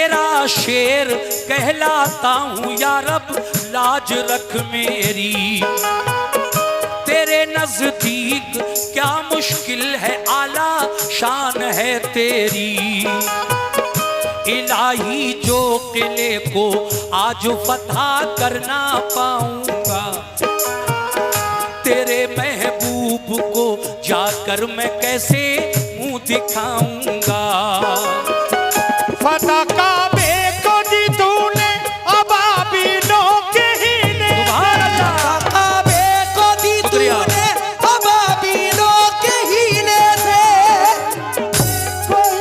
तेरा शेर कहलाता हूँ या रब, लाज रख मेरी। तेरे नजदीक क्या मुश्किल है, आला शान है तेरी। इलाही जो किले को आज फतह करना पाऊंगा, तेरे महबूब को जाकर मैं कैसे मुंह दिखाऊंगा। फतह काबे को दी तूने अबाबीलों के हीने से। काबे को दी तूने अबाबीलों के हीने से,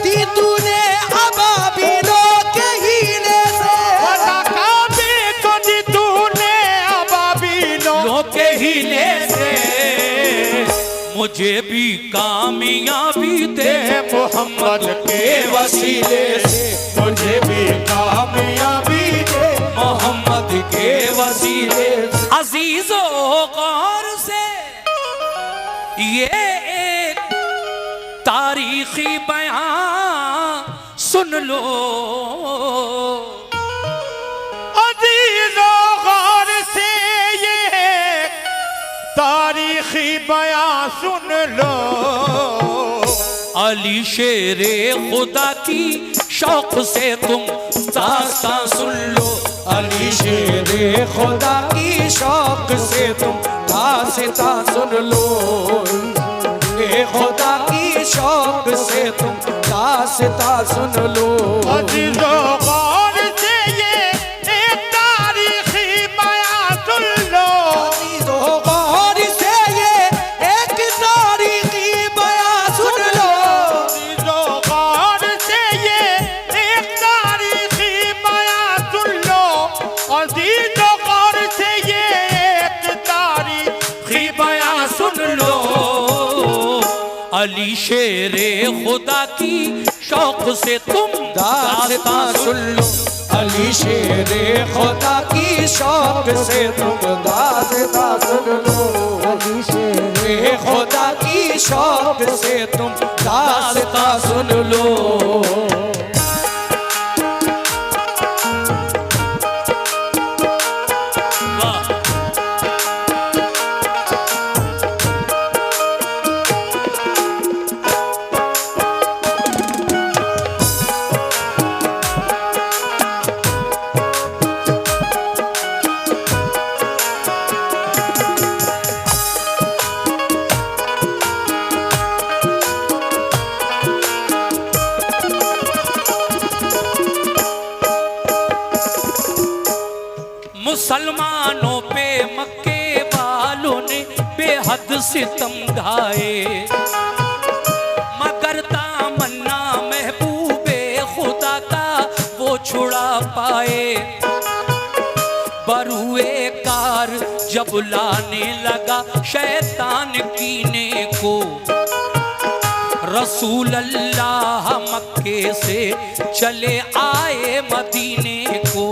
दी तूने अबाबीलों के हीने से। फतह काबे को दी तूने अबाबीलों के हीने से, मुझे भी कामयाबी दे मोहम्मद के वसीले से। मुझे भी कामयाबी दे मोहम्मद के वसीले। अजीजो गौर से ये एक तारीखी बयान सुन लो। अजीजो गौर से ये तारीखी बयान सुन लो। अली शेरे खुदा की शौक से तुम दास्तां सुन लो। अली शेरे खुदा की शौक से तुम दास्तां सुन लो। ए खुदा की शौक से तुम दास्तां सुन लो। अजीजो गौर से ये एक तारीखी बयान सुन लो। अजीजो गौर से ये एक तारीखी बयान सुन लो। अजीजो गौर से ये एक तारीखी बयान सुन लो। अजीजो गौर से ये एक तारीखी बयान सुन लो। अली शेरे खुदा की शौक से तुम दास्तां सुन लो। अली शेरे खुदा की शौक से तुम दास्तां सुन लो। अली शेरे खुदा की शौक से तुम दास्तां सुन लो। वाह। मुसलमानों पे मक्के वालों ने बेहद सितम ढाए, मगर तमन्ना महबूबे खुदा का वो छुड़ा पाए। बरुए कार जब लाने लगा शैतान कीने को, रसूल अल्लाह मक्के से चले आए मदीने को।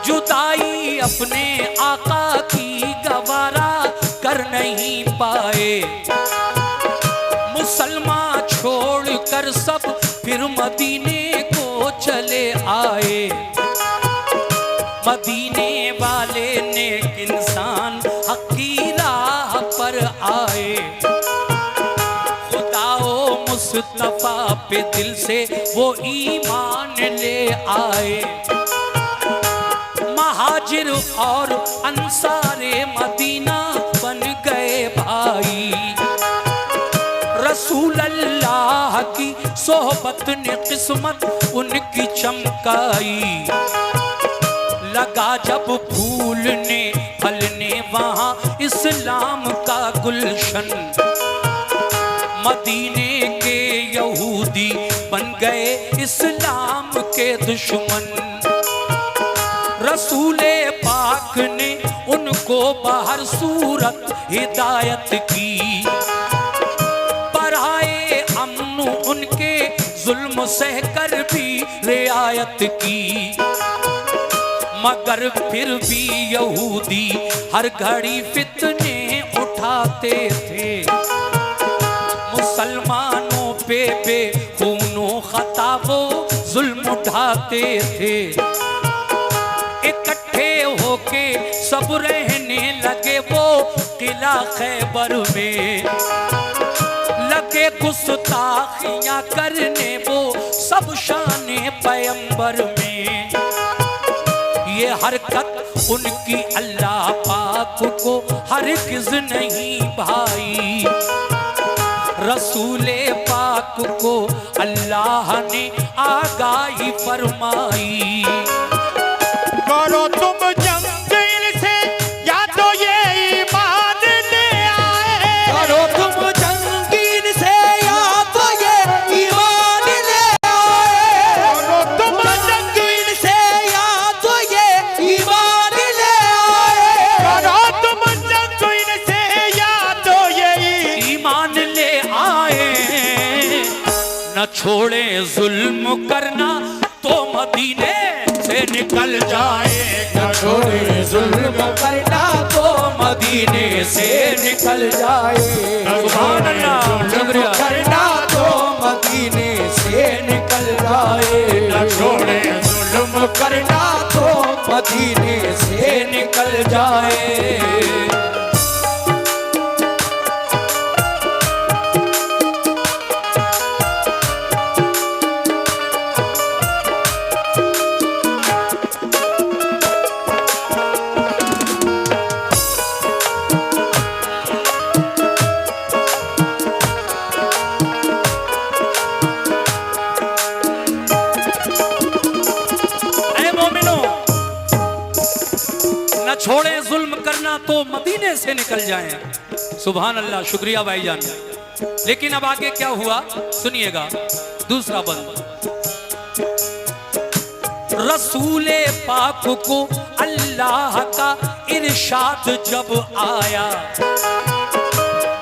जुदाई अपने आका की गवारा कर नहीं पाए, मुसलमान छोड़कर सब फिर मदीने को चले आए। मदीने वाले नेक इंसान हक की राह पर आए, खुदाओ मुस्तफा पे दिल से वो ईमान ले आए। महाजिर और अंसारे मदीना बन गए भाई, रसूल अल्लाह की सोहबत ने किस्मत उनकी चमकाई। लगा जब फूलने फलने वहाँ इस्लाम का गुलशन, मदीने के यहूदी बन गए इस्लाम के दुश्मन। रसूले पाक ने उनको बाहर सूरत हिदायत की, बढ़ाए अमन उनके जुल्म सहकर भी रियायत की। मगर फिर भी यहूदी हर घड़ी फितने उठाते थे, मुसलमानों पे बेखूनो खता वो जुल्म उठाते थे। इकट्ठे होके सब रहने लगे वो किला खैबर में, लगे गुस्ताखियां करने वो सब शाने पैगंबर में। ये हरकत उनकी अल्लाह पाक को हरगिज़ नहीं भाई, रसूले पाक को अल्लाह ने आगाही फरमाई। करो तुम जंग इनसे या तो ये ईमान ले आए, करो तुम जंग इनसे या तो ये ईमान ले आए, करो तुम जंग इनसे या तो ये ईमान ले आए, करो तुम जंग इनसे या तो ये ईमान ले आए। न छोड़े जुल्म करना तो मदीने से निकल जाए, न छोड़े जुल्म करना तो मदीने से निकल जाए। सुभान अल्लाह, शुक्रिया। करना तो मदीने से निकल जाए, न छोड़े जुल्म करना तो मदीने से निकल जाए। छोड़े जुल्म करना तो मदीने से निकल जाएं। सुभान अल्लाह, शुक्रिया भाईजान। लेकिन अब आगे क्या हुआ सुनिएगा, दूसरा बंद। रसूले पाक को अल्लाह का इरशाद जब आया,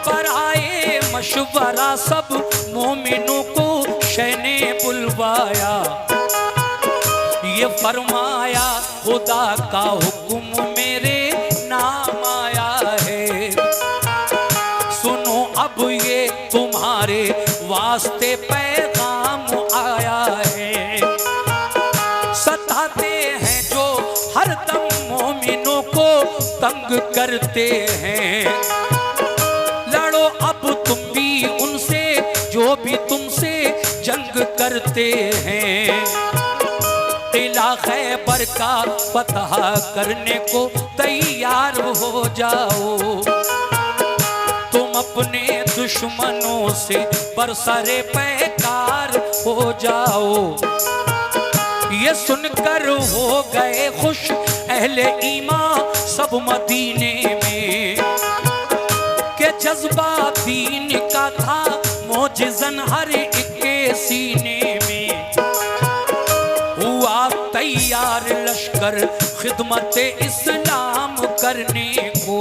पर आए मशवरा सब मोमिनों को शैने बुलवाया। ये फरमाया खुदा का हुक्म मेरे नाम आया है, सुनो अब ये तुम्हारे वास्ते पैगाम आया है। सताते हैं जो हरदम मोमिनों को तंग करते हैं, लड़ो अब तुम भी उनसे जो भी तुमसे जंग करते हैं। किला खैबर का फतह करने को तैयार हो जाओ, तुम अपने दुश्मनों से बरसरे पैकार हो जाओ। ये सुनकर हो गए खुश अहले ईमान सब मदीने में, के जज्बा दीन का था मोजिज़न हर एक के सीने में। हुआ तैयार लश्कर खिदमत इस्लाम करने को,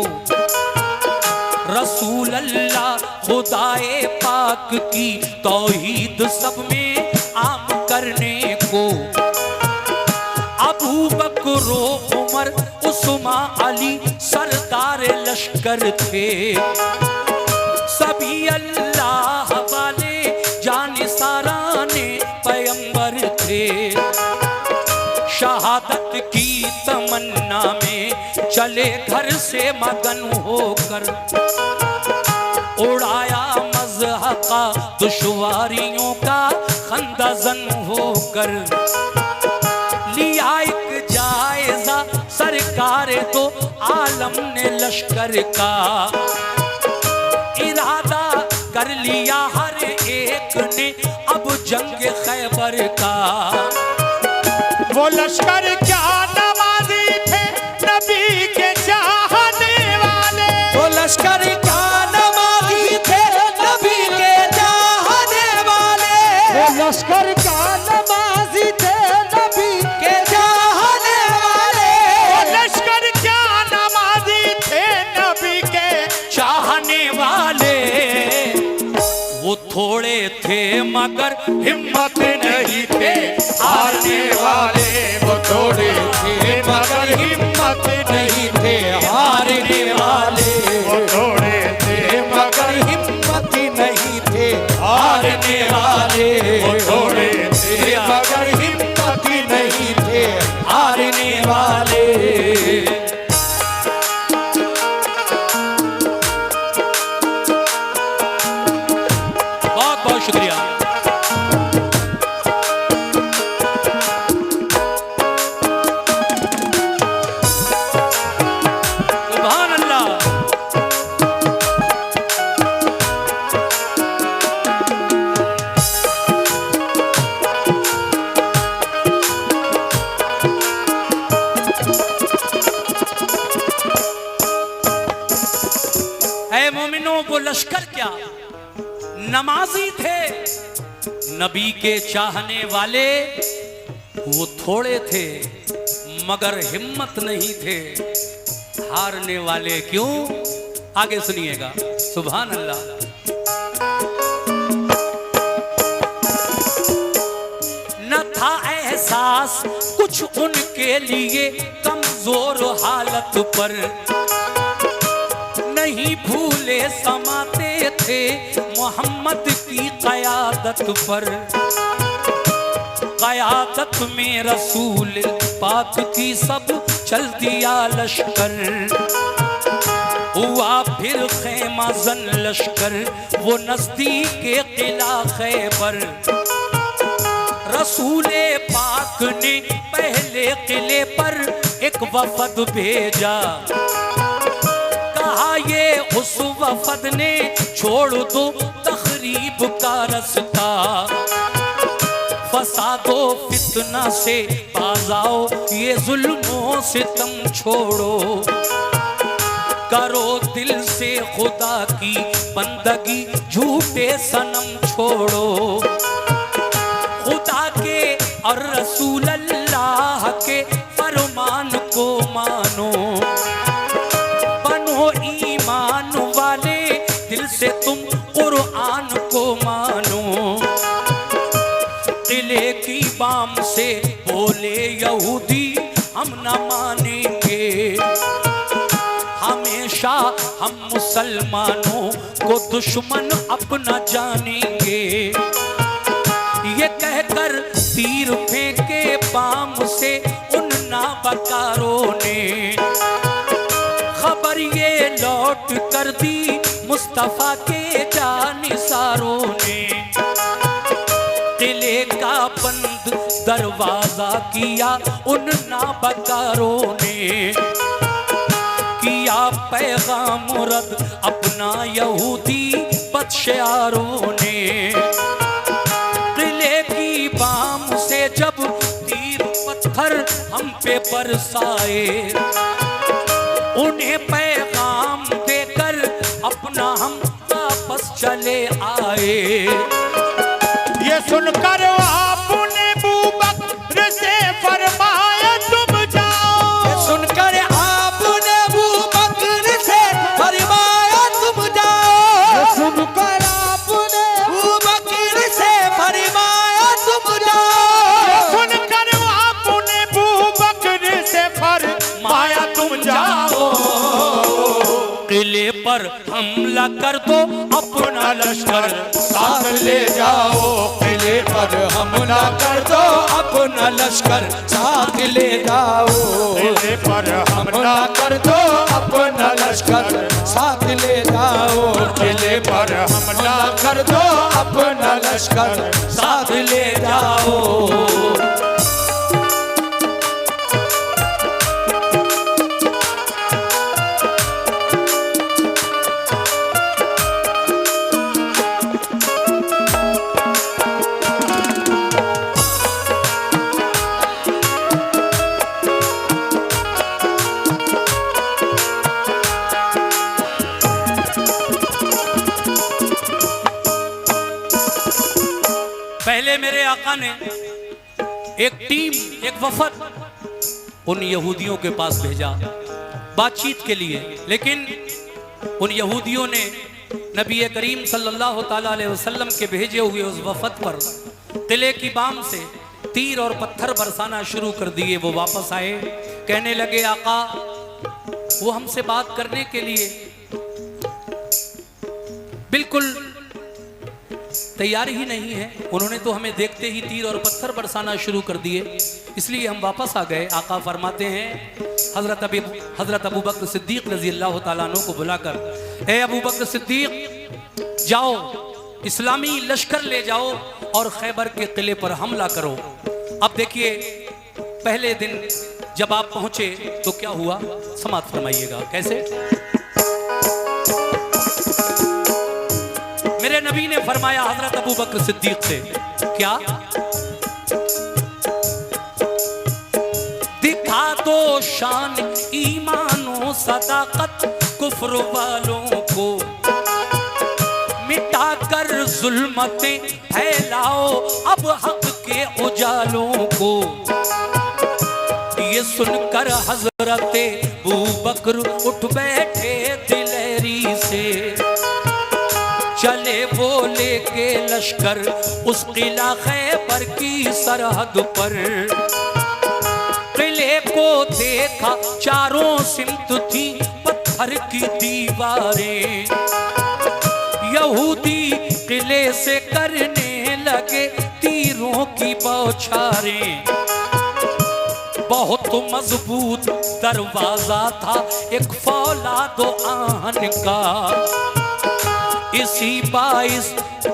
रसूल अल्लाह खुदाए पाक की तौहीद सब में आम करने को। अबू बकर उमर उस्मा अली सरदार लश्कर थे, सभी अल्लाह वाले जानिसाराने पैगंबर थे। शहादत की तमन्ना में चले घर से मगन होकर, उड़ाया मज़हक़ा दुश्वारियों का खंदजन होकर। लिया एक जायजा सरकार तो आलम ने लश्कर का, इरादा कर लिया हर एक ने अब जंग खैबर का। वो लश्कर क्या नमाज़ी थे नबी के चाहने वाले, वो लश्कर क्या नमाज़ी थे नबी के चाहने वाले, वो लश्कर क्या नमाज़ी थे नबी के चाहने वाले, वो लश्कर क्या नमाज़ी थे नबी के चाहने वाले। वो थोड़े थे मगर हिम्मत नहीं थे हारने वाले, वो थोड़े थे मगर हिम्मत नहीं थे हारने वाले, वो थोड़े थे मगर हिम्मत नहीं थे हारने वाले, वो थोड़े थे मगर लश्कर क्या, नमाजी थे, नबी के चाहने वाले वो थोड़े थे मगर हिम्मत नहीं थे, हारने वाले क्यों, आगे सुनिएगा। सुभान अल्लाह। न था एहसास कुछ उनके लिए कमजोर हालत पर, नहीं भूले समाते थे मोहम्मद की क़यादत पर। क़यादत में रसूल पाक की सब चल दिया लश्कर, हुआ फिर खैमा जन लश्कर वो नजदीक के किला खैबर। रसूले पाक ने पहले किले पर एक वफद भेजा, कहा ये उस वफद ने छोड़ दो तखरीब का रास्ता, फसादो फितना से बाज आओ, ये जुल्मों से तुम छोड़ो, करो दिल से खुदा की बंदगी, झूठे सनम छोड़ो, खुदा के और रसूल अल्लाह के फरमान को मानो, बनो ईमान वाले दिल से तुम कुरान को मानो। किले की बाम से बोले यहूदी हम न मानेंगे, हमेशा हम मुसलमानों को दुश्मन अपना जानेंगे। ये कहकर तीर फेंके बाम से उन नाबकारों ने, खबर ये लौट कर दी मुस्तफा के जानिसारों ने। किले का बंद दरवाजा किया उन नाबकारों ने, किया पैगाम रद अपना यहूदी बदशयारों ने। किले की बाम से जब तीर पत्थर हम पे बरसाए, उन्हें पैगाम देकर अपना हम वापस चले आए। ये सुनकर आपने अबू बकर से फरमाया तुम जाओ, सुनकर आपने अबू बकर से फरमाया तुम जाओ, सुनकर आपने अबू बकर से फरमाया तुम जाओ, सुनकर आपने अबू बकर से फरमाया तुम जाओ। किले पर हमला कर दो अपना लश्कर साथ ले जाओ, किले पर हमला कर दो अपना लश्कर साथ ले जाओ, किले पर हमला कर दो अपना लश्कर साथ ले जाओ, किले पर हमला कर दो अपना लश्कर साथ ले जाओ। पहले मेरे आका ने एक टीम, एक वफद उन यहूदियों के पास भेजा बातचीत के लिए, लेकिन उन यहूदियों ने नबी करीम सल्लल्लाहु ताला अलैहि वसल्लम के भेजे हुए उस वफद पर किले की बाम से तीर और पत्थर बरसाना शुरू कर दिए। वो वापस आए, कहने लगे आका वो हमसे बात करने के लिए बिल्कुल तैयार ही नहीं है, उन्होंने तो हमें देखते ही तीर और पत्थर बरसाना शुरू कर दिए, इसलिए हम वापस आ गए। आका फरमाते हैं हजरत अबू बकर सिद्दीक रजी अल्लाह तआला अन्हु को बुलाकर, ए अबू बकर सिद्दीक जाओ इस्लामी लश्कर ले जाओ और खैबर के किले पर हमला करो। अब देखिए पहले दिन जब आप पहुंचे तो क्या हुआ, समाप्त फरमाइएगा। कैसे? मेरे नबी ने फरमाया हजरत अबू बकर सिद्दीक से, क्या दिखा दो शान ईमानो सदाकत कुफ्र वालों को, जुल्मतें फैलाओ अब हक के उजालों को। ये सुनकर हजरते अबू बकर उठ बैठे दिलेरी से, चले वो लेके लश्कर उस किला खैबर की सरहद पर। किले को देखा चारों सिमत थी पत्थर की दीवारें, यहूदी किले से करने लगे तीरों की बौछारें। बहुत मजबूत दरवाजा था एक फौलादो आहन का, इसी बाइस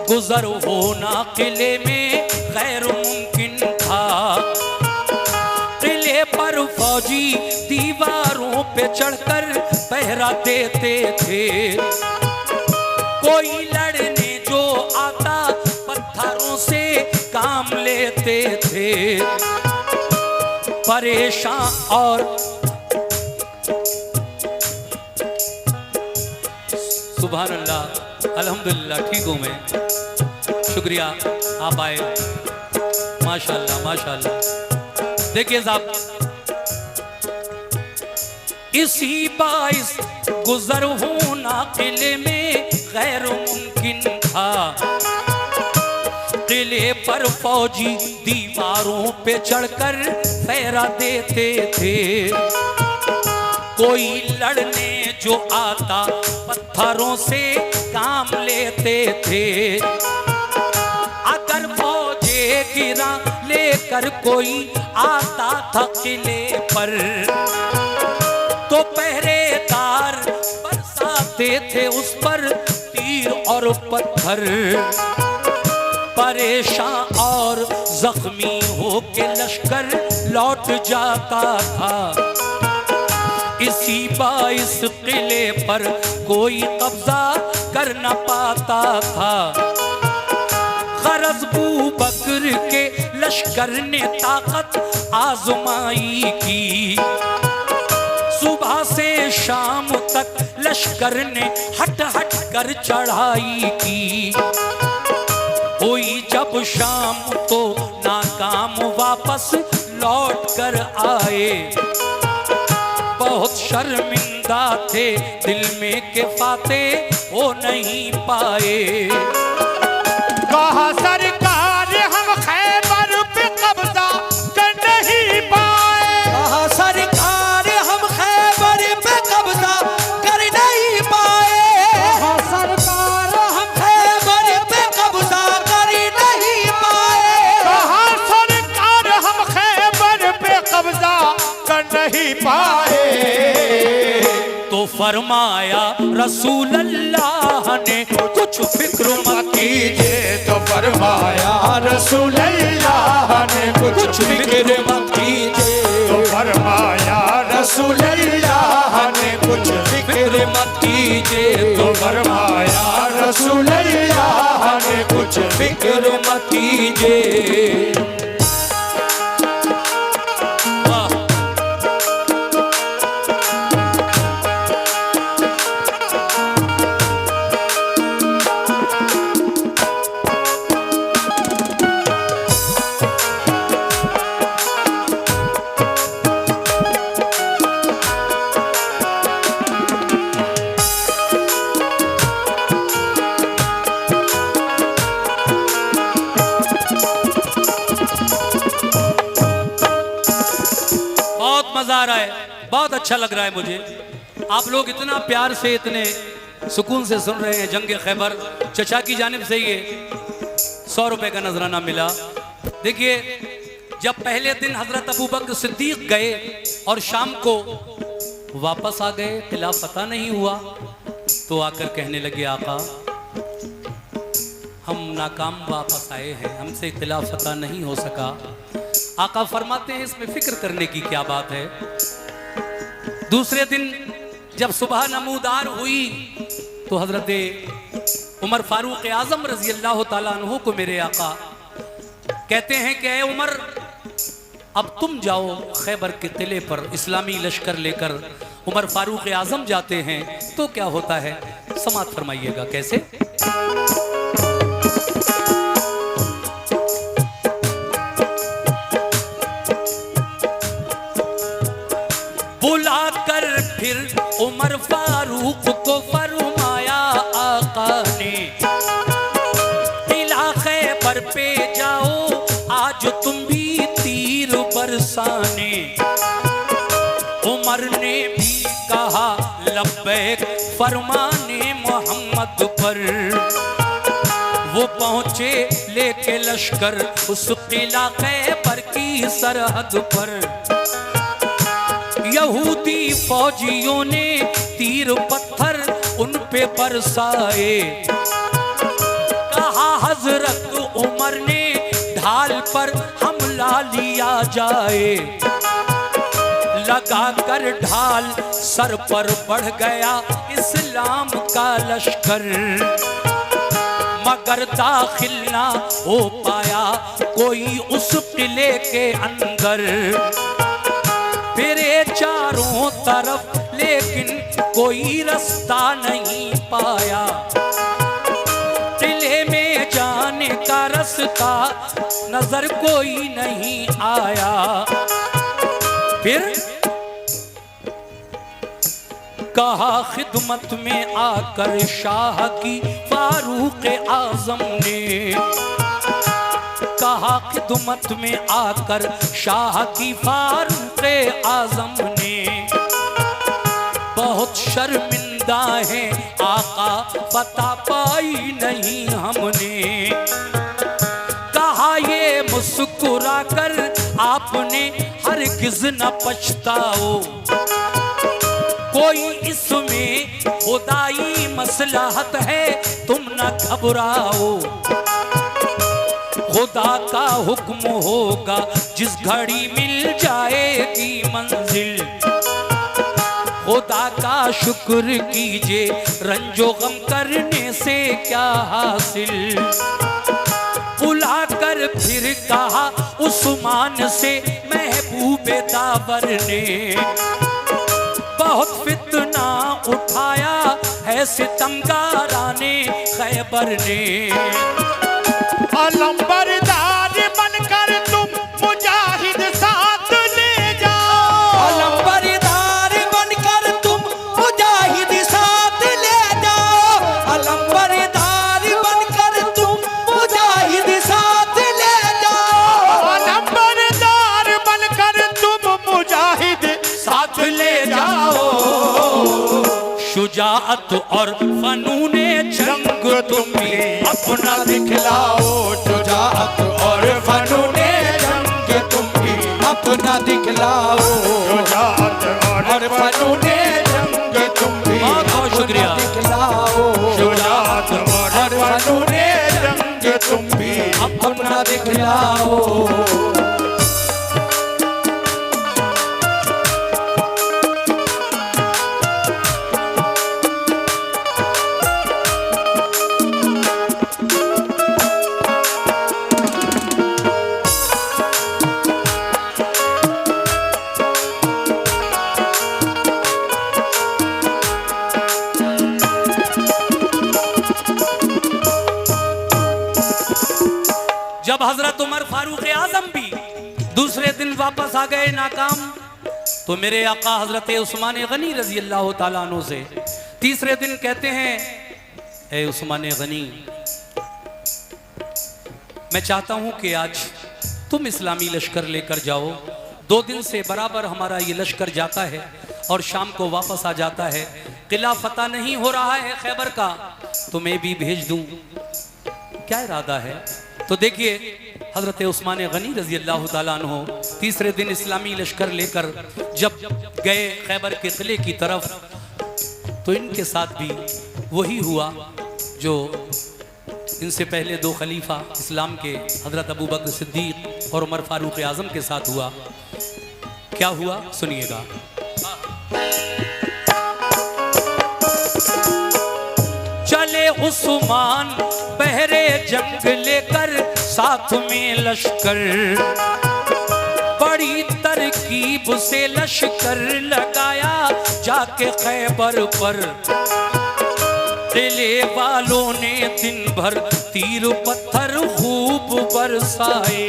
गुजर होना किले में गैर मुमकिन था। किले पर फौजी दीवारों पे चढ़कर पहरा देते थे, कोई लड़ने जो आता पत्थरों से काम लेते थे। परेशान और सुभान अल्लाह, अल्हम्दुलिल्लाह ठीक हूँ मैं, शुक्रिया आप आए, माशाल्लाह माशाल्लाह। देखिए साहब, इसी बाइस गुजर होना किले में गैर मुमकिन था। किले पर फौजी दीवारों पे चढ़कर पहरा देते थे, कोई लड़ने जो आता पत्थरों से काम लेते थे। अगर फौजे गिरा लेकर कोई आता था किले पर, तो पहरेदार बरसाते थे उस पर तीर और पत्थर। परेशान और जख्मी होके लश्कर लौट जाता था। इसी बाइस किले पर कोई कब्जा कर न पाता था। गरज अबू बकर के लश्कर ने ताकत आजमाई की, सुबह से शाम तक लश्कर ने हट हट कर चढ़ाई की। हुई जब शाम तो नाकाम वापस लौट कर आए, बहुत शर्मिंदा थे दिल में के फाते हो नहीं पाए। कहा सरकार हम खैबर पे कब्जा कर नहीं पाए, कहा सरकार हम खैबर पे कब्जा कर नहीं पाए, कहा सरकार हम खैबर पे कब्जा कर नहीं पाए, कहा सरकार हम खैबर पे कब्जा कर नहीं पाए। तो फरमाया रसूल अल्लाह ने कुछ फिक्र मत कीजिए, तो फरमाया रसूल अल्लाह ने कुछ फिक्र मत कीजिए, तो फरमाया रसूल अल्लाह ने कुछ फिक्र मत कीजिए, तो फरमाया रसूल अल्लाह ने कुछ फिक्र मत कीजिए। वाह, मजा आ रहा है, बहुत अच्छा लग रहा है मुझे। आप लोग इतना प्यार से इतने सुकून से सुन रहे हैं। जंग खैबर चचा की जानिब से ये 100 रुपए का नजराना मिला। देखिए, जब पहले दिन हजरत अबू बकर सिद्दीक गए और शाम को वापस आ गए, किला पता नहीं हुआ, तो आकर कहने लगे आका हम नाकाम वापस आए हैं, हमसे किला फतह नहीं हो सका। आका फरमाते हैं इसमें फिक्र करने की क्या बात है। दूसरे दिन जब सुबह नमूदार हुई तो हजरत उमर फारूक आजम रजी अल्लाह तआला अन्हु को मेरे आका कहते हैं कि ऐ उमर, अब तुम जाओ खैबर के किले पर इस्लामी लश्कर लेकर। उमर फारूक आजम जाते हैं तो क्या होता है, समात फरमाइएगा कैसे। फिर उमर फारूक को फरमाया आका ने, किला खैबर पे जाओ आज तुम भी तीर बरसाने। उमर ने भी कहा लब्बैक फरमाने मोहम्मद पर। वो पहुंचे लेके लश्कर उस किला खैबर की सरहद पर। यहूदी फौजियों ने तीर पत्थर उन पे बरसाए। कहा हजरत उमर ने ढाल पर हमला लिया जाए। लगा कर ढाल सर पर बढ़ गया इस्लाम का लश्कर, मगर दाखिल ना हो पाया कोई उस किले के अंदर। फिरे चारों तरफ लेकिन कोई रास्ता नहीं पाया। किले में जाने का रास्ता नजर कोई नहीं आया। फिर कहा खिदमत में आकर शाह की फारूक आजम ने। कहा खिदमत में आकर शाह की फारूक आजम ने। बहुत शर्मिंदा है आका पता पाई नहीं हमने। कहा ये मुस्कुरा कर आपने हरगिज न पछताओ। कोई इसमें खुदाई मसलहत है तुम न घबराओ। खुदा का हुक्म होगा जिस घड़ी मिल जाएगी मंजिल। खुदा का शुक्र कीजिए रंजो गम करने से क्या हासिल। बुला कर फिर कहा उस्मान से महबूबे दावर ने। बहुत फितना उठाया है सितमगाराने खैबर ने। अलंबरदार बनकर तुम मुजाहिद साथ ले जाओ। अलंबरदार बनकर तुम मुजाहिद साथ ले जाओ। अलंबरदार बनकर तुम मुजाहिद साथ ले जाओ। अलंबरदार बनकर तुम मुजाहिद साथ ले जाओ। शुजाअत और फनूने जंग तुम भी अपना दिखलाओ। शुजाअत और फनूने जंग तुम भी अपना दिखलाओ। शुजाअत और फनूने जंग तुम भी बहुत बहुत शुक्रिया। दिखलाओ। शुजाअत और फनूने जंग तुम भी अपना दिखलाओ। जब हजरत उमर फारूक आजम भी दूसरे दिन वापस आ गए नाकाम, तो मेरे आका हजरत उस्मान गनी रजी अल्लाह ताला अन्हु से तीसरे दिन कहते हैं, ए उस्मान गनी, मैं चाहता हूं कि आज तुम इस्लामी लश्कर लेकर जाओ। 2 दिन से बराबर हमारा ये लश्कर जाता है और शाम को वापस आ जाता है। किला फतह नहीं हो रहा है खैबर का, तो मैं भी भेज दूं। क्या इरादा है? तो देखिए हजरत उस्मान गनी रजी अल्लाह ताला अन्हु तीसरे दिन इस्लामी लश्कर लेकर जब गए खैबर के किले की तरफ, तो इनके साथ भी वही हुआ जो इनसे पहले 2 खलीफा इस्लाम के हजरत अबू बकर सिद्दीक और उमर फारूक आजम के साथ हुआ। क्या हुआ सुनिएगा। चले उस्मान बहरे जंग लेकर साथ में लश्कर, बड़ी तरकीब से लश्कर लगाया जाके खैबर पर। किले वालों ने दिन भर तीर पत्थर खूब बरसाए,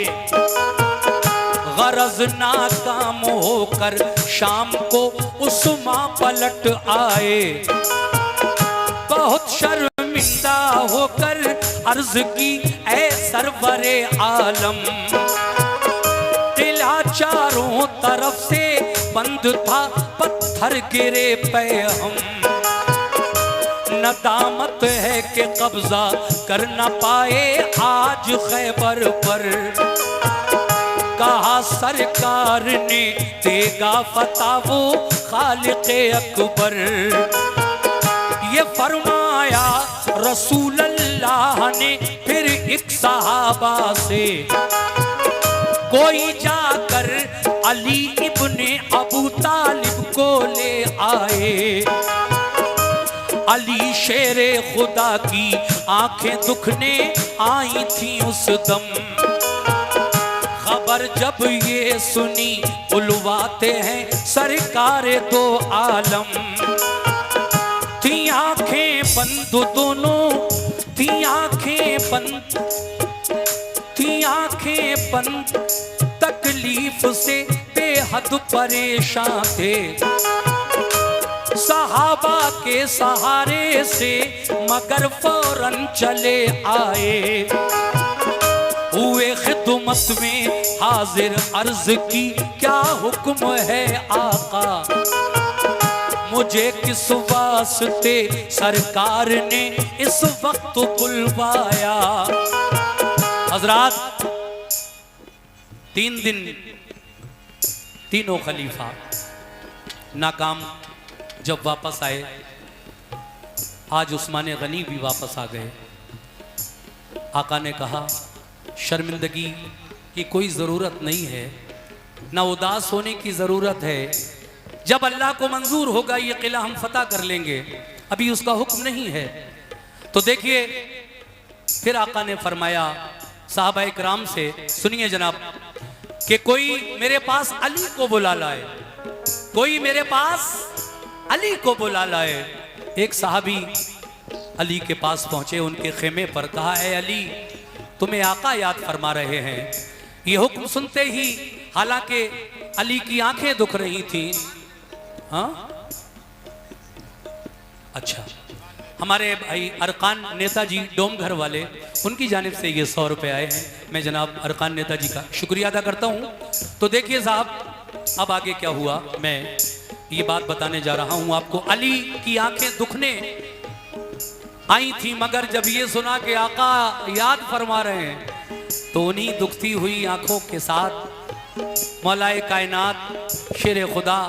गरज नाकाम होकर शाम को उस्मा पलट आए। बहुत शर्मिंदा होकर अर्ज की ऐ सरवरे आलम, किला चारों तरफ से बंद था, पत्थर गिरे पे हम। नदामत है कि कब्जा कर न पाए आज खैबर पर, कहा सरकार ने देगा फतह वो खालिक़े अकबर। ये फरमाया रसूल अल्लाह ने फिर एक सहाबा से, कोई जाकर अली इब्ने अबू तालिब को ले आए। अली शेरे खुदा की आंखें दुखने आई थी उस दम, खबर जब ये सुनी बुलवाते हैं सरकार दो आलम। थी आंखें बंद दोनों, थी आंखें बंद, थी आंखें बंद, तकलीफ से बेहद परेशान थे। सहाबा के सहारे से मगर फौरन चले आए। हुए खिदमत में हाजिर, अर्ज की क्या हुक्म है आका, मुझे किस वास्ते सरकार ने इस वक्त बुलवाया। हजरात 3 दिन तीनों खलीफा नाकाम जब वापस आए, आज उस्मान गनी भी वापस आ गए। आका ने कहा शर्मिंदगी की कोई ज़रूरत नहीं है, ना उदास होने की ज़रूरत है। जब अल्लाह को मंजूर होगा ये किला हम फतह कर लेंगे, अभी उसका हुक्म नहीं है। तो देखिए फिर आका ने फरमाया साहबा इकराम से, सुनिए जनाब, कि कोई मेरे पास अली को बुला लाए, कोई मेरे पास अली को बुला लाए। एक साहबी अली के पास पहुंचे, उनके खेमे पर कहा, ए अली तुम्हें आका याद फरमा रहे हैं। ये हुक्म सुनते ही हालांकि अली की आंखें दुख रही थी। हाँ अच्छा, हमारे भाई अरकान नेताजी डोमघर वाले, उनकी जानिब से ये 100 रुपये आए हैं। मैं जनाब अरकान नेताजी का शुक्रिया अदा करता हूँ। तो देखिए साहब अब आगे क्या हुआ, मैं ये बात बताने जा रहा हूँ आपको। अली की आंखें दुखने आई थी, मगर जब ये सुना कि आका याद फरमा रहे हैं तो उन्हीं दुखती हुई आंखों के साथ मौलाए कायनात शेर खुदा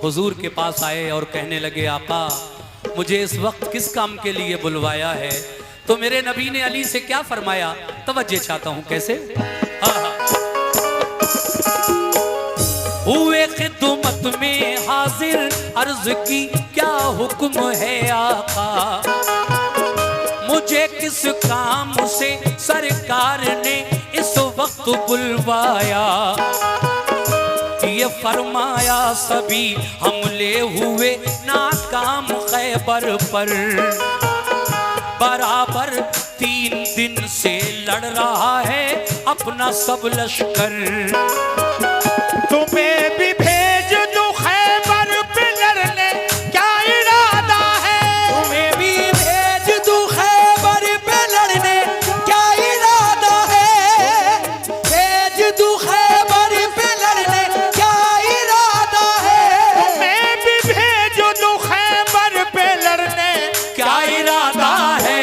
हुजूर के पास आए और कहने लगे, आका मुझे इस वक्त किस काम के लिए बुलवाया है? तो मेरे नबी ने अली से क्या फरमाया, तवज्जो चाहता हूं कैसे। हुए खिदमत में हाजिर, अर्ज की क्या हुक्म है आका, मुझे किस काम से सरकार ने इस वक्त बुलवाया। ये फरमाया सभी हमले हुए नाकाम खैबर पर, बराबर 3 दिन से लड़ रहा है अपना सब लश्कर। तुम्हें भी भेज दूं खैबर पे लड़ने, क्या इरादा है? तुम्हें भी भेज दूं खैबर पे लड़ने, क्या इरादा है? भेज दूं खैबर पे लड़ने, क्या इरादा है? तुम्हें भी भेज दूं खैबर पे लड़ने, क्या इरादा है?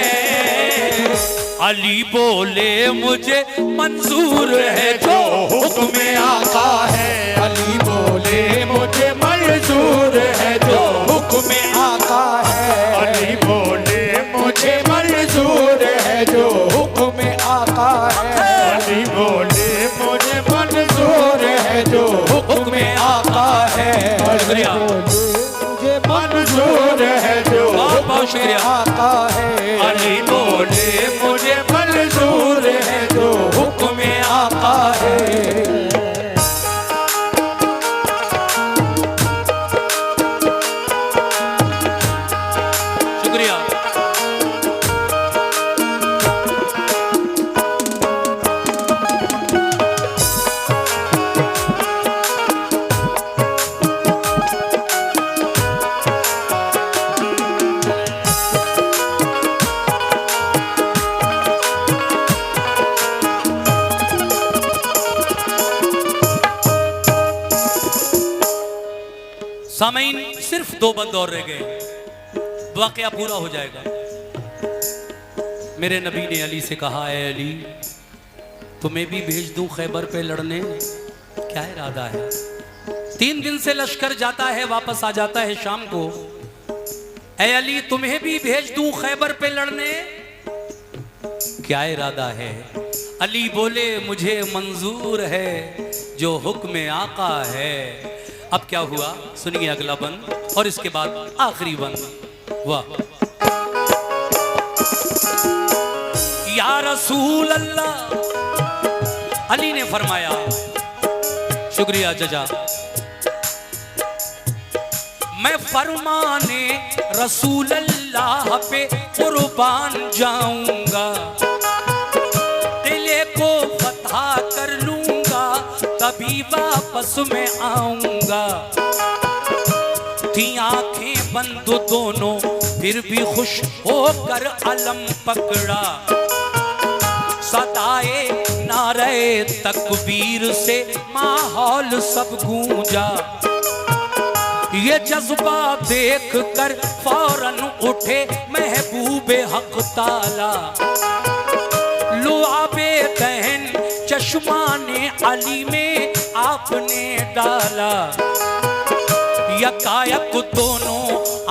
अली बोले मुझे मंजूर है जो हुक्म आका है। अली बोले मुझे मंजूर है जो हुक्म आका है। अली बोले मुझे मंजूर है जो हुक्म आका है। अली बोले मुझे मंजूर है जो हुक्म आका है। शुक्रिया, मुझे मंजूर है जो बहुत बहुत शुक्रिया। आका है। अली बोले मुझे मंजूर है जो हुक्म आका है। शुक्रिया। सामईन सिर्फ 2 बंद और रह गए, वाकया पूरा हो जाएगा। मेरे नबी ने अली से कहा, है अली तुम्हें भी भेज दूं खैबर पे लड़ने, क्या इरादा है? 3 दिन से लश्कर जाता है, वापस आ जाता है शाम को। ऐ अली तुम्हें भी भेज दूं खैबर पे लड़ने, क्या इरादा है? अली बोले मुझे मंजूर है जो हुक्म आका है। अब क्या हुआ सुनिए अगला बंद और इसके बाद आखिरी बंद। वाह या रसूल अल्लाह, अली ने फरमाया, शुक्रिया जजा, मैं फरमाने रसूल अल्लाह पे कुर्बान जाऊंगा, किले को फतह कर लूंगा, तभी वापस मैं आऊंगा। थी आंखें बंद दोनों फिर भी खुश होकर अलम पकड़ा, सदाए नारे तकबीर से माहौल सब गूंजा। ये जज्बा देख कर फौरन उठे महबूबे हक ताला, लुआबे दहन चश्मा ने अली में आपने डाला। यकायक दोनों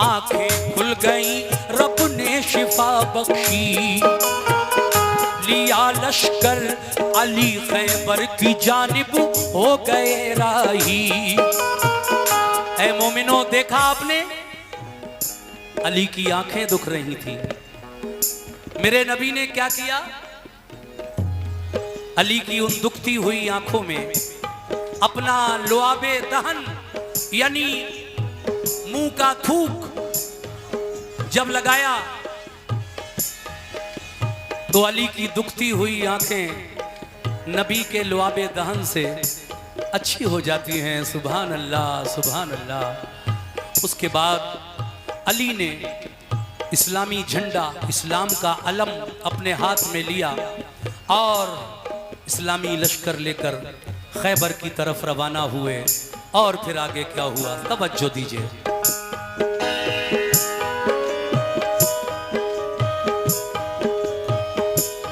आंखें खुल गईं, रब ने शिफा बख्शी। लिया लश्कर अली खैबर की जानिब हो गए राही। ऐ मोमिनो देखा आपने, अली की आंखें दुख रही थी। मेरे नबी ने क्या किया? अली की उन दुखती हुई आंखों में अपना लुआबे दहन यानी मुंह का थूक जब लगाया तो अली की दुखती हुई आंखें नबी के लुआबे दहन से अच्छी हो जाती हैं। सुभान अल्लाह सुभान अल्लाह। उसके बाद अली ने इस्लामी झंडा, इस्लाम का अलम अपने हाथ में लिया और इस्लामी लश्कर लेकर खैबर की तरफ रवाना हुए। और फिर आगे क्या हुआ तवज्जो दीजिए।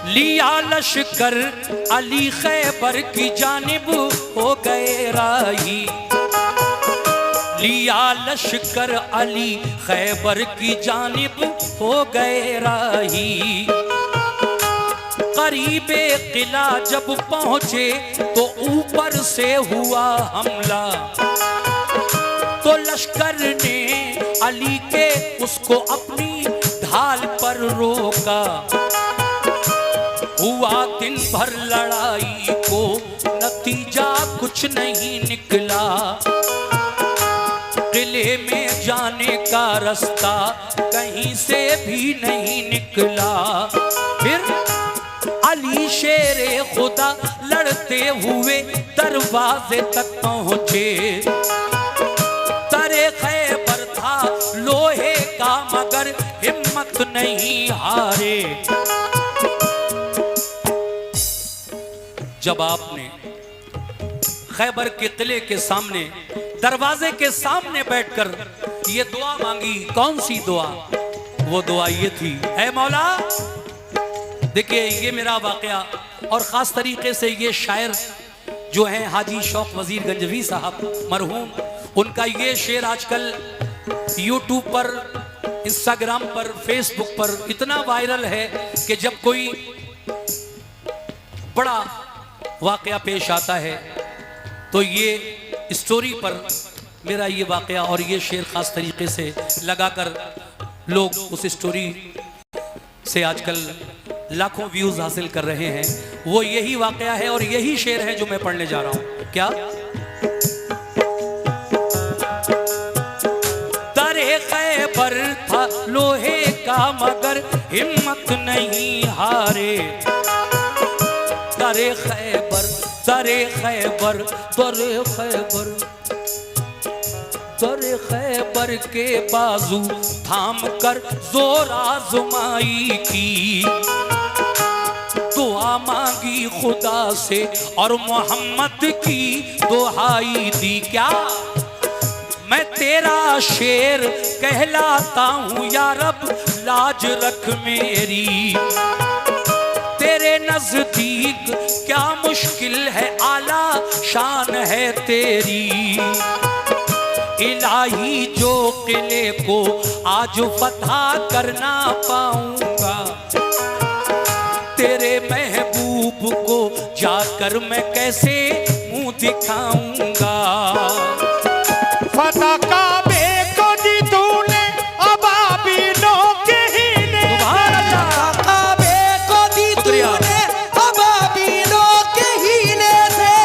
लिया लश्कर अली खैबर की जानिब हो गए राही। लिया लश्कर अली खैबर की जानिब हो गए राही। करीबे किला जब पहुंचे तो ऊपर से हुआ हमला, तो लश्कर ने अली के उसको अपनी ढाल पर रोका। हुआ दिन भर लड़ाई को नतीजा कुछ नहीं निकला। किले में जाने का रास्ता कहीं से भी नहीं निकला। फिर अली शेरे खुदा लड़ते हुए दरवाजे तक पहुंचे। तरे खैबर था लोहे का मगर हिम्मत नहीं हारे। जब आपने खैबर के किले के सामने दरवाजे के सामने बैठकर ये दुआ मांगी, कौन सी दुआ? वो दुआ ये थी, ऐ मौला। देखिए ये मेरा वाकया और ख़ास तरीके से ये शायर जो हैं हाजी शौक वजीर गंजवी साहब मरहूम, उनका ये शेर आजकल यूट्यूब पर, इंस्टाग्राम पर, फेसबुक पर इतना वायरल है कि जब कोई बड़ा वाकया पेश आता है तो ये स्टोरी पर मेरा ये वाकया और ये शेर ख़ास तरीके से लगाकर लोग उस स्टोरी से आजकल लाखों व्यूज हासिल कर रहे हैं। वो यही वाकया है और यही शेर है जो मैं पढ़ने जा रहा हूं। क्या? दरे खैबर था लोहे का मगर हिम्मत नहीं हारे। दरे खैबर, दरे खैबर, दरे खैबर, दरे खैबर के बाजू थाम कर जोर आजमाई की। दुआ मांगी खुदा से और मोहम्मद की दुहाई दी। क्या? मैं तेरे तेरा शेर कहलाता हूँ या रब, लाज रख मेरी। तेरे नजदीक क्या मुश्किल है, आला शान है तेरी। इलाही जो किले को आज फतह करना पाऊंगा, तेरे महबूब को जाकर मैं कैसे मुंह दिखाऊंगा। फतह काबे को दी तूने अबाबीलों के हीले। काबे को दी तूने अबाबीलों के हीले से,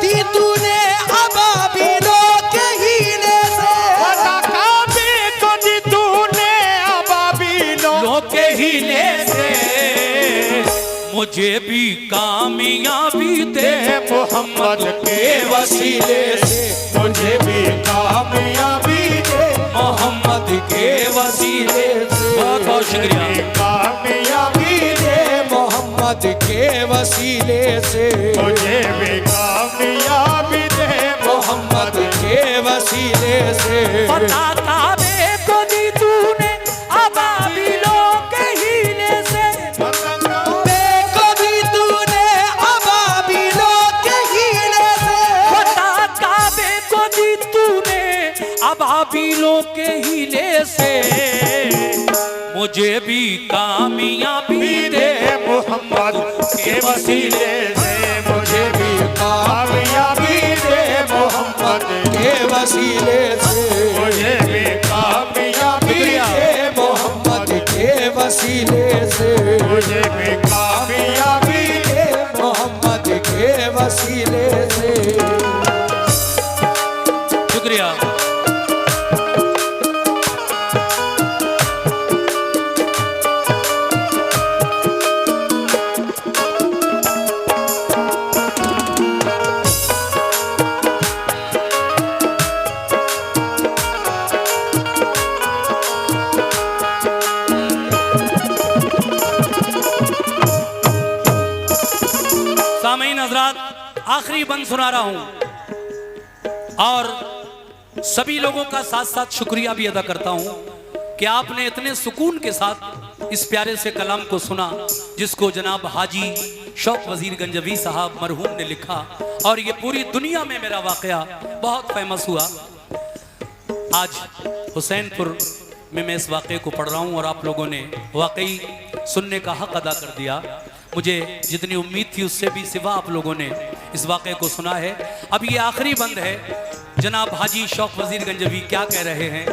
दी तूने अबाबीलों के हीले से। फतह काबे को दी तूने अबाबीलों के हीले से, मुझे भी कामयाबी दे मोहम्मद के वसीले से। मुझे भी कामयाबी दे मोहम्मद के वसीले से। बहुत बहुत शुक्रिया। कामयाबी दे मोहम्मद के वसीले से, मुझे भी कामयाबी दे मोहम्मद के वसीले से। फतह काबे को दी तूने अबाबीलों के हीले से। काबे को दी तूने अबाबीलों के हीले से। फतह काबे को दी तूने अबाबीलों के हीले से, मुझे भी कामयाबी दे मोहम्मद के वसीले से। मुझे भी कामयाबी दे मोहम्मद के वसीले से। मुझे भी कामयाबी दे मोहम्मद के वसीले से। मुझे भी कामयाबी दे मोहम्मद के वसीले से। शुक्रिया। सामीन हजरात, आखिरी बंद सुना रहा हूं और सभी लोगों का साथ साथ शुक्रिया भी अदा करता हूं कि आपने इतने सुकून के साथ इस प्यारे से कलाम को सुना, जिसको जनाब हाजी शौक वजीर गंजवी साहब मरहूम ने लिखा। और ये पूरी दुनिया में मेरा वाकया बहुत फेमस हुआ। आज हुसैनपुर में मैं इस वाकये को पढ़ रहा हूं और आप लोगों ने वाकई सुनने का हक अदा कर दिया। मुझे जितनी उम्मीद थी उससे भी सिवा आप लोगों ने इस वाक़े को सुना है। अब ये आखिरी बंद है। जनाब हाजी शौक वजीर गंजवी क्या कह रहे हैं,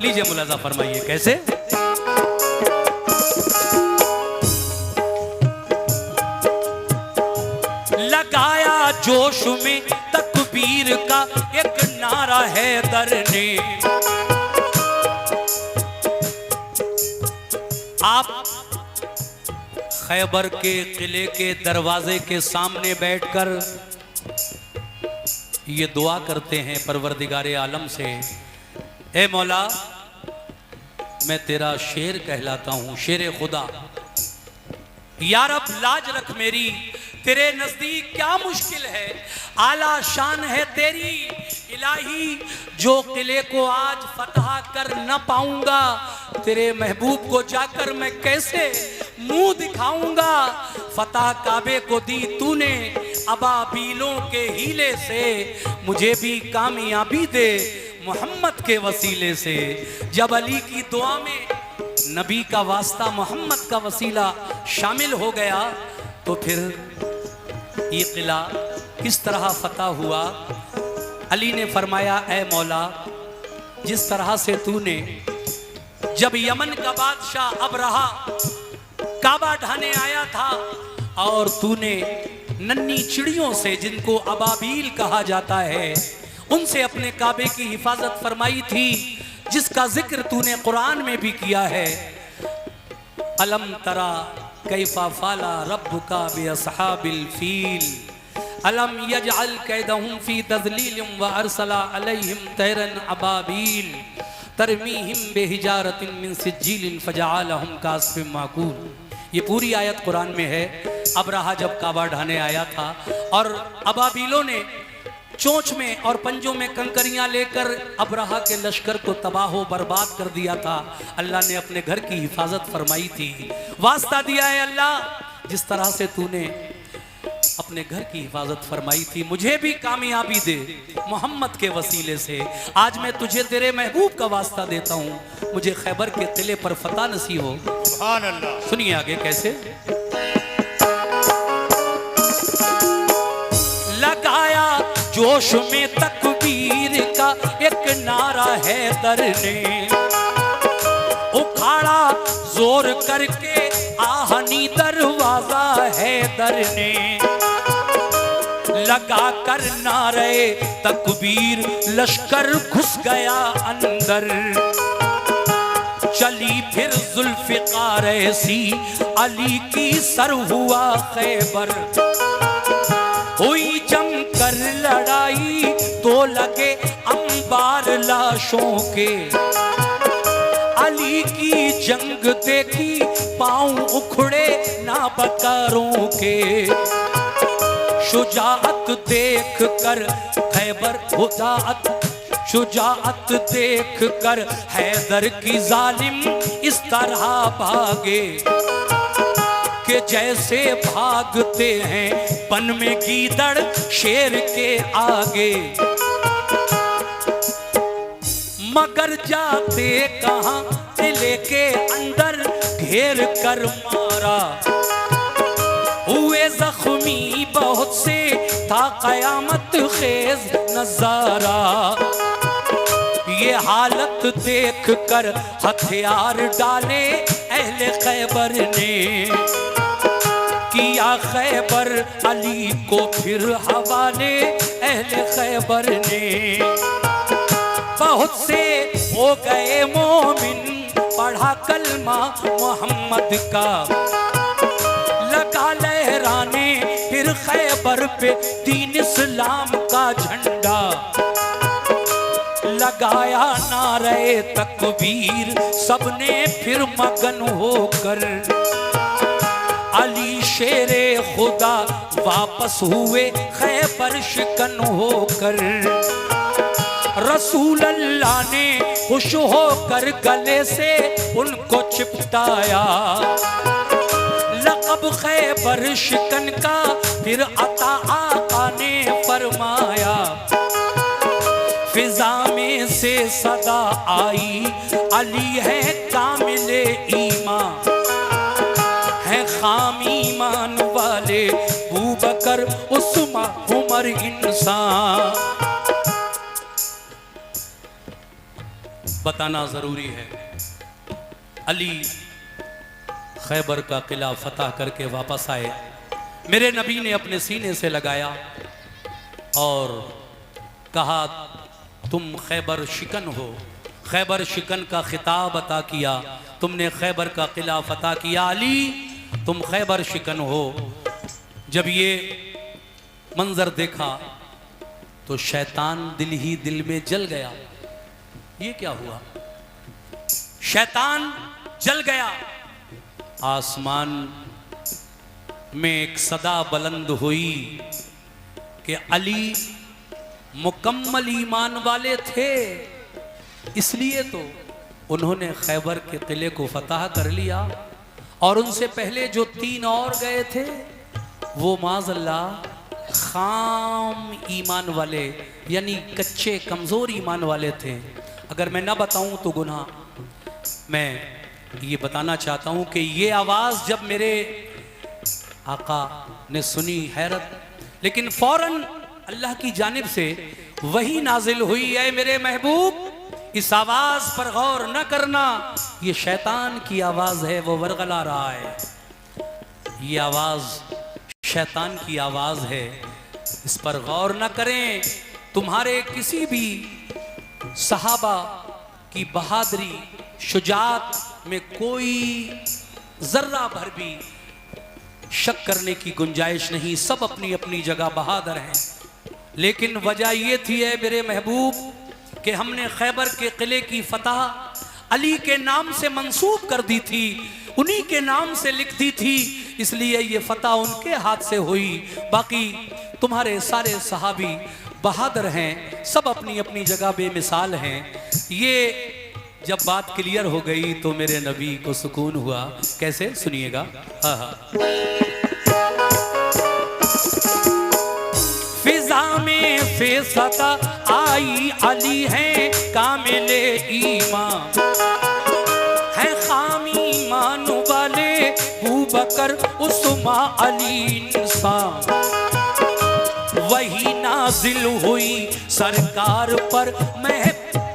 लीजिए मुलाजा फरमाइए। कैसे? लगाया जोश में तकबीर का एक नारा है दर ने। आप खैबर के किले के दरवाजे के सामने बैठकर ये दुआ करते हैं परवरदिगारे आलम से, ए मौला मैं तेरा शेर कहलाता हूँ, शेर खुदा, यार अब लाज रख मेरी। तेरे नजदीक क्या मुश्किल है, आला शान है तेरी। इलाही जो किले को आज फतह कर न पाऊंगा, तेरे महबूब को जाकर मैं कैसे मुंह दिखाऊंगा। फतह काबे को दी तूने अबाबीलों के हीले से, मुझे भी कामयाबी दे मोहम्मद के वसीले से। जब अली की दुआ में नबी का वास्ता मोहम्मद का वसीला शामिल हो गया तो फिर ये किला किस तरह फतह हुआ। अली ने फरमाया, ए मौला जिस तरह से तूने जब यमन का बादशाह अबरहा काबा ढाने आया था और तूने नन्ही चिड़ियों से, जिनको अबाबील कहा जाता है, उनसे अपने काबे की हिफाजत फरमाई थी, जिसका जिक्र तूने कुरान में भी किया है। अलम तरा कैफा फाला रब्बुका बिअस्हाबिल फील अलम यजअल कैदहुम फी तज़लील व अरसला अलैहिम तैरन अबाबील तरमीहिम बिहिजारतिन मिन सिज्जील फजअलहुम कास्फिम माकूल। ये पूरी आयत कुरान में है। अबरहा जब काबा ढाने आया था और अबाबीलों ने चोंच में और पंजों में कंकरियां लेकर अबरहा के लश्कर को तबाह बर्बाद कर दिया था। अल्लाह ने अपने घर की हिफाजत फरमाई थी। वास्ता दिया है अल्लाह, जिस तरह से तूने अपने घर की हिफाजत फरमाई थी, मुझे भी कामयाबी दे मोहम्मद के वसीले से। आज मैं तुझे तेरे महबूब का वास्ता देता हूँ, मुझे खैबर के किले पर फतह नसीब हो। सुभान अल्लाह। सुनिए आगे कैसे। लगाया जोश में तकबीर का एक नारा है दर ने, उखाड़ा जोर करके आहनी दरवाजा है दर ने, लगा कर नारे तकबीर लश्कर घुस गया अंदर। चली फिर जुल्फ़िकार ऐसी अली की सर हुआ खैबर, हुई जम कर लड़ाई तो लगे अंबार लाशों के। अली की जंग देखी पांव उखड़े नाबकारों के, शुजाअत देख कर खैबर शुजाअत देख कर हैदर की जालिम इस तरह भागे कि जैसे भागते हैं वन में गीदड़ शेर के आगे। मगर जाते कहां किले के अंदर घेर कर मारा, हुए जख्मी बहुत से था कयामत खेज नजारा। ये हालत देख कर हथियार डाले अहले खैबर ने, किया खैबर अली को फिर हवाले अहले खैबर ने। बहुत से हो गए मोमिन पढ़ा कलमा मोहम्मद का, लगा लहराने फिर खैबर पे दीन इस्लाम का झंडा। लगाया नारे तकबीर सबने फिर मगन होकर, अली शेरे खुदा वापस हुए खैबर शिकन होकर। रसूल अल्लाह ने खुश होकर गले से उनको चिपटाया, लक़ब खैबर शिकन का फिर अता आका ने फरमाया। फिजा में से सदा आई अली है कामिले ईमान, है खाम ईमान वाले अबू बकर उस्मान उमर इंसान। बताना जरूरी है, अली खैबर का किला फतह करके वापस आए। मेरे नबी ने अपने सीने से लगाया और कहा तुम खैबर शिकन हो। खैबर शिकन का खिताब अता किया, तुमने खैबर का किला फतह किया, अली तुम खैबर शिकन हो। जब ये मंजर देखा तो शैतान दिल ही दिल में जल गया। ये क्या हुआ? शैतान जल गया। आसमान में एक सदा बुलंद हुई कि अली मुकम्मल ईमान वाले थे, इसलिए तो उन्होंने खैबर के किले को फतह कर लिया। और उनसे पहले जो 3 और गए थे वो माज़अल्लाह खाम ईमान वाले, यानी कच्चे कमज़ोर ईमान वाले थे। अगर मैं ना बताऊं तो गुनाह। मैं ये बताना चाहता हूं कि ये आवाज़ जब मेरे आका ने सुनी, हैरत, लेकिन फौरन अल्लाह की जानिब से वही नाजिल हुई है, मेरे महबूब इस आवाज पर गौर न करना, ये शैतान की आवाज है, वो वरगला रहा है। ये आवाज शैतान की आवाज है, इस पर गौर न करें। तुम्हारे किसी भी सहाबा की बहादुरी शुजात में कोई जर्रा भर भी शक करने की गुंजाइश नहीं, सब अपनी अपनी जगह बहादुर हैं। लेकिन वजह ये थी है मेरे महबूब कि हमने खैबर के किले की फतह अली के नाम से मंसूब कर दी थी, उन्हीं के नाम से लिख दी थी, इसलिए ये फतह उनके हाथ से हुई। बाकी तुम्हारे सारे सहाबी बहादुर हैं, सब अपनी अपनी जगह बेमिसाल हैं। ये जब बात क्लियर हो गई तो मेरे नबी को सुकून हुआ। कैसे, सुनिएगा। फिजा में फेसदा आई अली है कामिले ईमान, है खामी मानो वाले बकर उस्मा अली इंसान। वही नाजिल हुई सरकार पर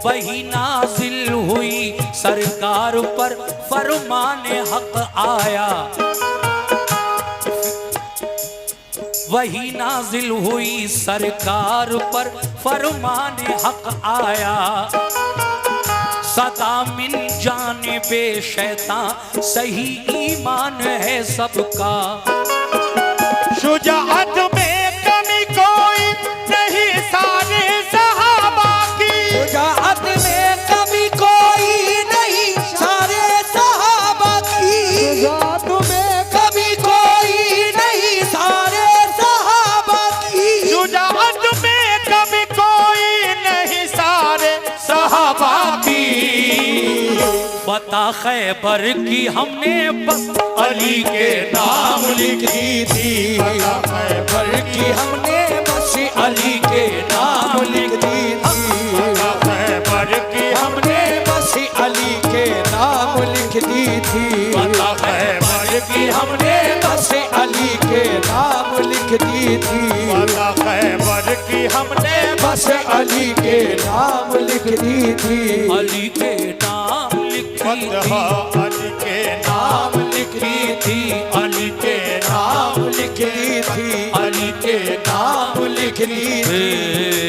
वही नाजिल हुई सरकार पर फरमाने हक आया। वही नाजिल हुई सरकार पर फरमाने हक आया। सदा मिन जानिबे शैतान सही ईमान है सबका। शुजाअत में कमी कोई नहीं सारे सहाबा की। शुजाअत में कमी कोई नहीं सारे सहाबा की। शुजाअत में कमी कोई नहीं सारे सहाबा की। शुजाअत में कमी कोई नहीं सारे सहाबा की। फतह खैबर की हमने बस अली के नाम लिखी थी। खैबर की हमने बस अली के नाम लिख दी थी। खैबर की हमने बस अली के नाम लिख दी थी। खैबर की हमने बस अली के नाम लिख दी थी। खैबर की हमने बस अली के नाम लिख दी थी। अली के नाम लिखी थी। अली के नाम लिख दी थी। अली के नाम लिख दी थी। अली के नाम लिख दी थी।